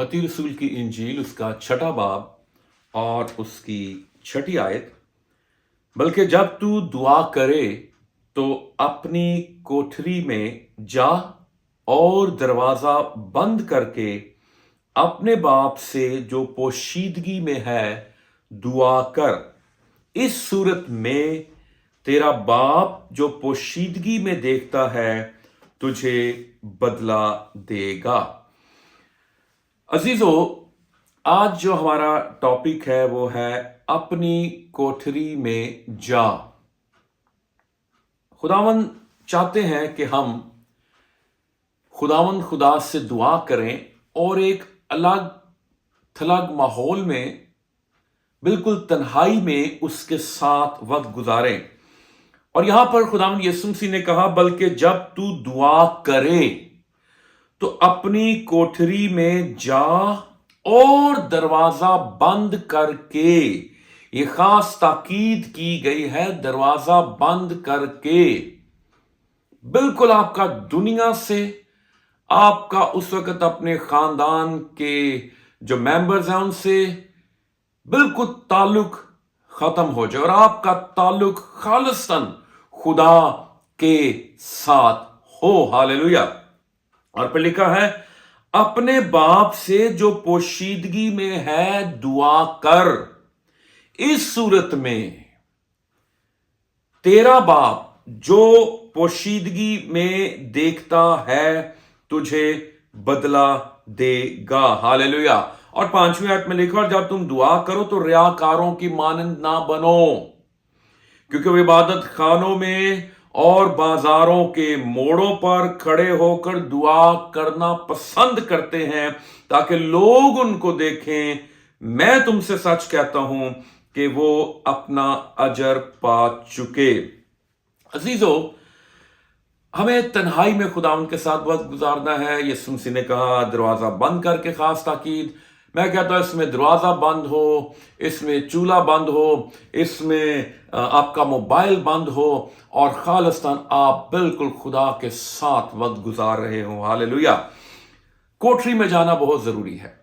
मत्ती रसूल की इंजील उसका छठा बाब और उसकी छठी आयत। बल्कि जब तू दुआ करे तो अपनी कोठरी में जा और दरवाजा बंद करके अपने बाप से जो पोशीदगी में है दुआ कर। इस सूरत में तेरा बाप जो पोशीदगी में देखता है तुझे बदला देगा। अजीजों, आज जो हमारा टॉपिक है वो है अपनी कोठरी में जा। खुदावन चाहते हैं कि हम खुदावन खुदा से दुआ करें और एक अलग थलग माहौल में बिल्कुल तन्हाई में उसके साथ वक्त गुजारें। और यहां पर खुदावन यीशु मसीह ने कहा बल्कि जब तू दुआ करे तो अपनी कोठरी में जा और दरवाजा बंद करके, ये खास ताकीद की गई है, दरवाजा बंद करके। बिल्कुल आपका दुनिया से, आपका उस वक्त अपने खानदान के जो मेंबर्स हैं उनसे बिल्कुल ताल्लुक खत्म हो जाए और आपका ताल्लुक खालिसन खुदा के साथ हो। हालेलुया। और पर लिखा है अपने बाप से जो पोशीदगी में है दुआ कर। इस सूरत में तेरा बाप जो पोशीदगी में देखता है तुझे बदला देगा। हालेलुया। और 5वीं आयत में लिखा और जब तुम दुआ करो तो रियाकारों की मानंद ना बनो, क्योंकि वे इबादत खानों में और बाजारों के मोड़ों पर खड़े होकर दुआ करना पसंद करते हैं ताकि लोग उनको देखें। मैं तुमसे सच कहता हूं कि वो अपना अजर पा चुके। अजीजों, हमें तन्हाई में खुदा उनके साथ वक्त गुजारना है। यीशु मसीह ने कहा दरवाजा बंद करके, खास ताकीद। मैं कहता हूं इसमें दरवाजा बंद हो, इसमें चूल्हा बंद हो, इसमें आपका मोबाइल बंद हो और खालिस्तान आप बिल्कुल खुदा के साथ वक्त गुजार रहे हो। हालेलुया। कोठरी में जाना बहुत जरूरी है।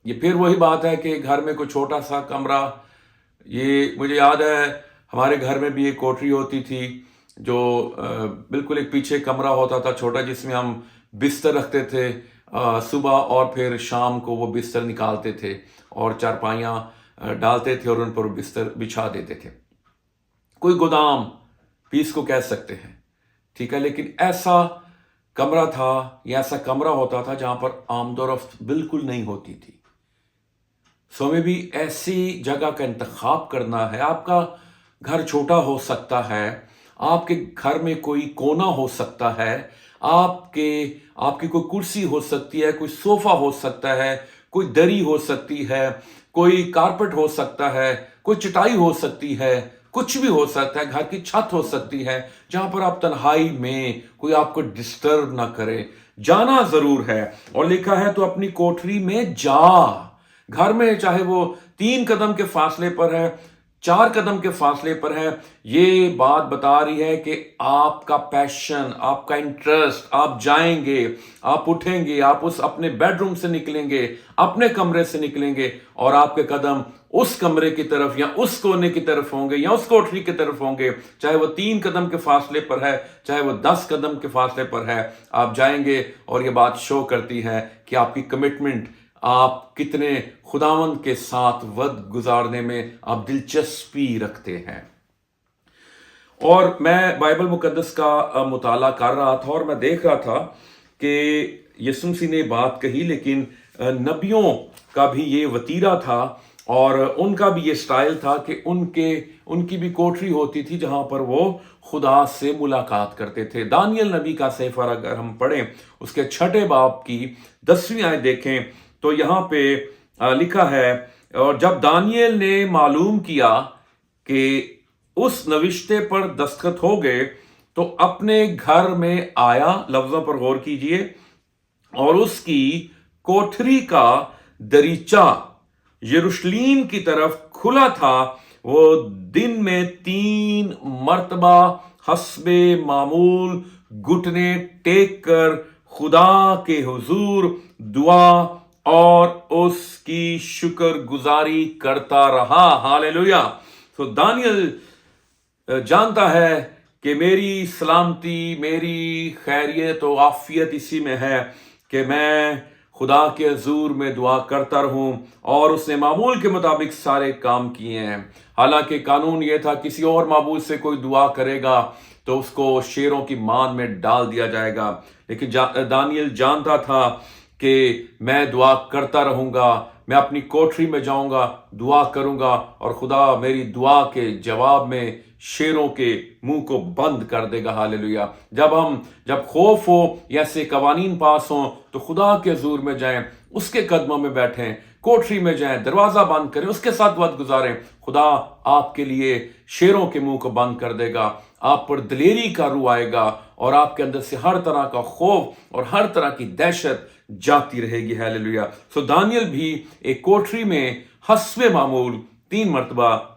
ये फिर वही बात है कि घर में कोई छोटा सा कमरा, ये मुझे याद है हमारे घर में भी एक कोठरी होती थी जो बिल्कुल एक पीछे कमरा होता था छोटा, जिसमें हम बिस्तर रखते थे। सुबह और फिर शाम को वो बिस्तर निकालते थे और चारपाइयाँ डालते थे और उन पर बिस्तर बिछा देते थे। कोई गोदाम भी इसको कह सकते हैं, ठीक है। लेकिन ऐसा कमरा था या ऐसा कमरा होता था जहां पर आमदोरफ्त बिल्कुल नहीं होती थी। सो हमें भी ऐसी जगह का इंतखाब करना है। आपका घर छोटा हो सकता है, आपके घर में कोई कोना हो सकता है, आपकी कोई कुर्सी हो सकती है, कोई सोफा हो सकता है, कोई दरी हो सकती है, कोई कारपेट हो सकता है, कोई चटाई हो सकती है, कुछ भी हो सकता है। घर की छत हो सकती है जहां पर आप तन्हाई में कोई आपको डिस्टर्ब ना करे। जाना जरूर है और लिखा है तो अपनी कोठरी में जा। घर में चाहे वो 3 कदम के फासले पर है, 4 कदम के फासले पर है, ये बात बता रही है कि आपका पैशन, आपका इंटरेस्ट, आप जाएंगे, आप उठेंगे, आप उस अपने बेडरूम से निकलेंगे, अपने कमरे से निकलेंगे और आपके कदम उस कमरे की तरफ या उस कोने की तरफ होंगे या उस कोठरी की तरफ होंगे। चाहे वो 3 कदम के फासले पर है, चाहे वो 10 कदम के फासले पर है, आप जाएंगे। और ये बात शो करती है कि आपकी कमिटमेंट, आप कितने खुदावंद के साथ वक्त गुजारने में आप दिलचस्पी रखते हैं। और मैं बाइबल मुकद्दस का मुताला कर रहा था और मैं देख रहा था कि यीशु मसीह ने बात कही, लेकिन नबियों का भी ये वतीरा था और उनका भी ये स्टाइल था कि उनकी भी कोठरी होती थी जहां पर वो खुदा से मुलाकात करते थे। दानियल नबी का सफर अगर हम पढ़ें, उसके 6 बाब की 10वीं आयत देखें तो यहां पे लिखा है और जब दानियल ने मालूम किया कि उस नविश्ते पर दस्तखत हो गए तो अपने घर में आया। लफ्जों पर गौर कीजिए। और उसकी कोठरी का दरीचा यरूशलेम की तरफ खुला था। वो दिन में 3 मर्तबा हस्बे मामूल घुटने टेक कर खुदा के हुजूर दुआ और उसकी शुक्र गुजारी करता रहा। हालेलुया। तो दानियल जानता है कि मेरी सलामती, मेरी खैरियत और आफियत इसी में है कि मैं खुदा के हजूर में दुआ करता रहूं, और उसने मामूल के मुताबिक सारे काम किए हैं। हालांकि कानून ये था, किसी और माबूद से कोई दुआ करेगा तो उसको शेरों की मान में डाल दिया जाएगा, लेकिन दानियल जानता था कि मैं दुआ करता रहूंगा, मैं अपनी कोठरी में जाऊंगा, दुआ करूंगा, और खुदा मेरी दुआ के जवाब में शेरों के मुंह को बंद कर देगा। हालेलुया। जब खौफ हो या ऐसे कवानीन पास हो तो खुदा के हजूर में जाएं, उसके कदमों में बैठें, कोठरी में जाएं, दरवाजा बंद करें, उसके साथ वक्त गुजारें। खुदा आपके लिए शेरों के मुंह को बंद कर देगा, आप पर दिलेरी का रूह आएगा, और आपके अंदर से हर तरह का खौफ और हर तरह की दहशत जाती रहेगी। हालेलुया। सो दानियल भी एक कोठरी में हस्बे मामूल 3 मरतबा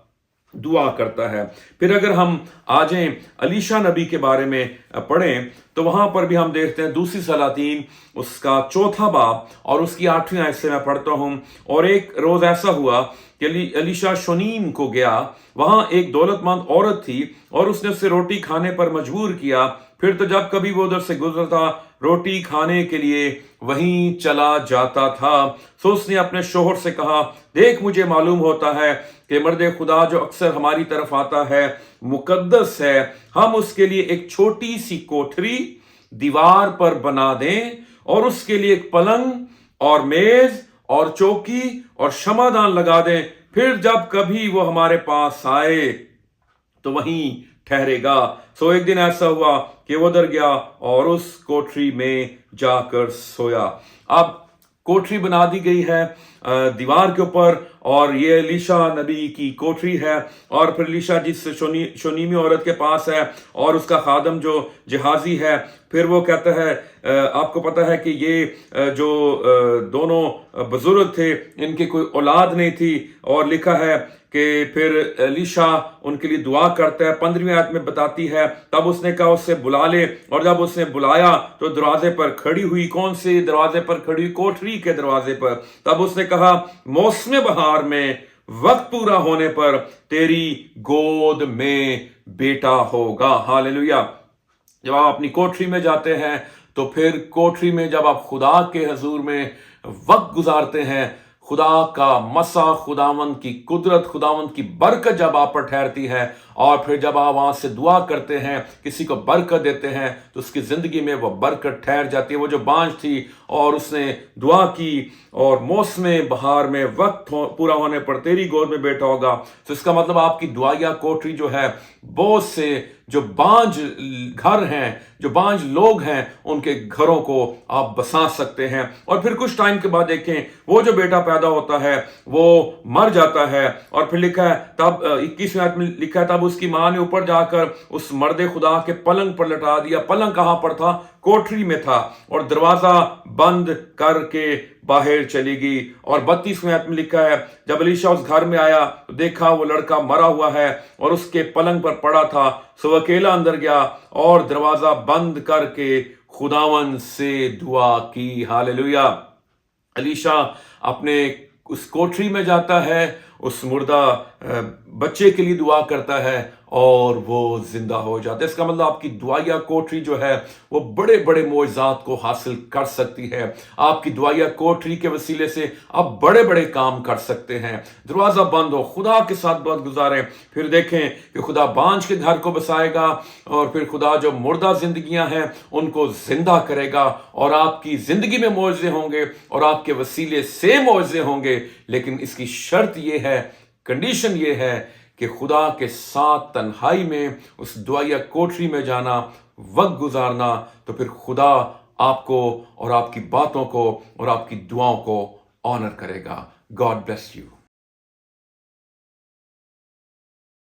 दुआ करता है। फिर अगर हम आ जाएं अलीशा नबी के बारे में पढ़ें तो वहां पर भी हम देखते हैं, दूसरी सलातीन उसका 4 बाब और उसकी 8वीं आयत से मैं पढ़ता हूं। और एक रोज ऐसा हुआ कि अलीशा शोनीम को गया, वहां एक दौलतमंद औरत थी और उसने उसे रोटी खाने पर मजबूर किया। फिर तो जब कभी वो उधर से गुजरता, रोटी खाने के लिए वहीं चला जाता था। सो उसने अपने शोहर से कहा, देख, मुझे मालूम होता है कि मर्द खुदा जो अक्सर हमारी तरफ आता है मुकद्दस है, हम उसके लिए एक छोटी सी कोठरी दीवार पर बना दें और उसके लिए एक पलंग और मेज और चौकी और शमादान लगा दें। फिर जब कभी वो हमारे पास आए तो वहीं ठहरेगा। सो एक दिन ऐसा हुआ कि वो उधर गया और उस कोठरी में जाकर सोया। अब कोठरी बना दी गई है दीवार के ऊपर, और ये एलीशा नबी की कोठरी है। और फिर एलीशा जिस शोनीमी औरत के पास है और उसका खादम जो जहाजी है, फिर वो कहता है, आपको पता है कि ये जो दोनों बुजुर्ग थे, इनकी कोई औलाद नहीं थी, और लिखा है कि फिर एलीशा उनके लिए दुआ करता है। 15वीं आयत में बताती है, तब उसने कहा उससे बुला ले, और जब उसने बुलाया तो दरवाजे पर खड़ी हुई। कौन से दरवाजे पर खड़ी हुई? कोठरी के दरवाजे पर। तब उसने कहा, मौसम बहार में वक्त पूरा होने पर तेरी गोद में बेटा होगा। हालेलुया। जब आप अपनी कोठरी में जाते हैं तो फिर कोठरी में जब आप खुदा के हजूर में वक्त गुजारते हैं, खुदा का मसा, खुदावंद की कुदरत, खुदावंद की बरकत जब आप पर ठहरती है, और फिर जब आप वहां से दुआ करते हैं, किसी को बरकत देते हैं, तो उसकी जिंदगी में वो बरकत ठहर जाती है। वो जो बांझ थी और उसने दुआ की, और मौसम बहार में वक्त पूरा होने पर तेरी गोद में बेटा होगा। तो इसका मतलब आपकी दुआया कोठरी जो है, बहुत से जो बांझ घर हैं, जो बांझ लोग हैं, उनके घरों को आप बसा सकते हैं। और फिर कुछ टाइम के बाद देखें, वो जो बेटा पैदा होता है वो मर जाता है, और फिर लिखा है, तब 21वें आयत में लिखा है, तब उसकी मां ने ऊपर जाकर उस मर्द खुदा के पलंग पर लटा दिया। पलंग कहां पर था? कोठरी में था, और दरवाजा बंद करके बाहर चली गई। और 32वें आयत में लिखा है, जब एलीशा उस घर में आया तो देखा वो लड़का मरा हुआ है और उसके पलंग पर पड़ा था। सो अकेला अंदर गया और दरवाजा बंद करके खुदावन से दुआ की। हालेलुया। एलीशा अपने उस कोठरी में जाता है, उस मुर्दा बच्चे के लिए दुआ करता है, और वो जिंदा हो जाता है। इसका मतलब आपकी दुआया कोठरी जो है वो बड़े बड़े मोइज़ात को हासिल कर सकती है। आपकी दुआया कोठरी के वसीले से आप बड़े बड़े काम कर सकते हैं। दरवाजा बंद हो, खुदा के साथ वक्त गुजारें, फिर देखें कि खुदा बांझ के घर को बसाएगा, और फिर खुदा जो मुर्दा जिंदगियां हैं उनको जिंदा करेगा, और आपकी जिंदगी में मौजे होंगे और आपके वसीले से मौजे होंगे। लेकिन इसकी शर्त यह है, कंडीशन ये है कि खुदा के साथ तन्हाई में उस दुआया कोठरी में जाना, वक्त गुजारना, तो फिर खुदा आपको और आपकी बातों को और आपकी दुआओं को ऑनर करेगा। God bless you.